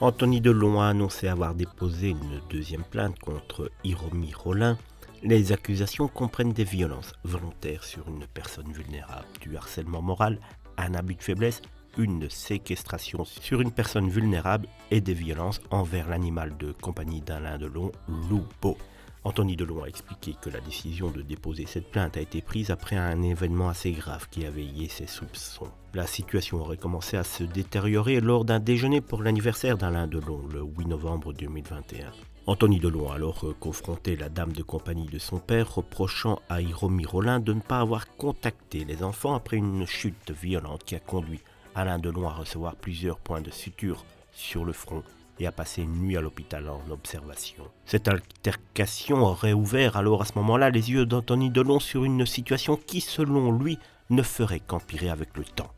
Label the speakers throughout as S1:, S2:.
S1: Anthony Delon a annoncé avoir déposé une deuxième plainte contre Hiromi Rollin. Les accusations comprennent des violences volontaires sur une personne vulnérable, du harcèlement moral, un abus de faiblesse, une séquestration sur une personne vulnérable et des violences envers l'animal de compagnie d'Alain Delon, Loupo. Anthony Delon a expliqué que la décision de déposer cette plainte a été prise après un événement assez grave qui a veillé ses soupçons. La situation aurait commencé à se détériorer lors d'un déjeuner pour l'anniversaire d'Alain Delon, le 8 novembre 2021. Anthony Delon a alors confronté la dame de compagnie de son père, reprochant à Hiromi Rollin de ne pas avoir contacté les enfants après une chute violente qui a conduit Alain Delon à recevoir plusieurs points de suture sur le front et a passé une nuit à l'hôpital en observation. Cette altercation aurait ouvert alors à ce moment-là les yeux d'Anthony Delon sur une situation qui, selon lui, ne ferait qu'empirer avec le temps.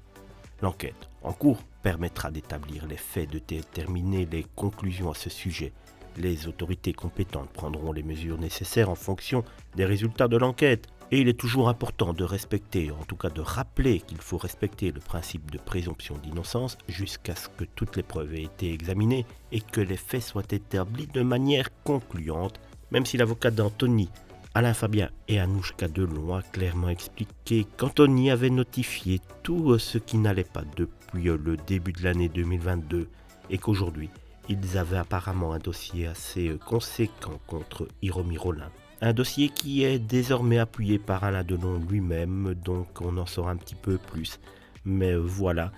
S1: L'enquête en cours permettra d'établir les faits, de déterminer les conclusions à ce sujet. Les autorités compétentes prendront les mesures nécessaires en fonction des résultats de l'enquête. Et il est toujours important de respecter, en tout cas de rappeler qu'il faut respecter le principe de présomption d'innocence jusqu'à ce que toutes les preuves aient été examinées et que les faits soient établis de manière concluante, même si l'avocat d'Anthony, Alain Fabien et Anouchka Delon a clairement expliqué qu'Anthony avait notifié tout ce qui n'allait pas depuis le début de l'année 2022 et qu'aujourd'hui, ils avaient apparemment un dossier assez conséquent contre Hiromi Rollin. Un dossier qui est désormais appuyé par Alain Delon lui-même, donc on en saura un petit peu plus. Mais voilà,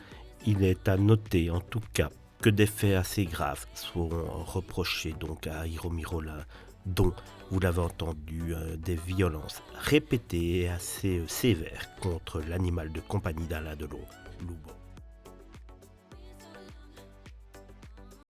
S1: il est à noter en tout cas que des faits assez graves sont reprochés donc à Hiromi Rollin, dont, vous l'avez entendu, des violences répétées et assez sévères contre l'animal de compagnie d'Alain Delon, Loupo.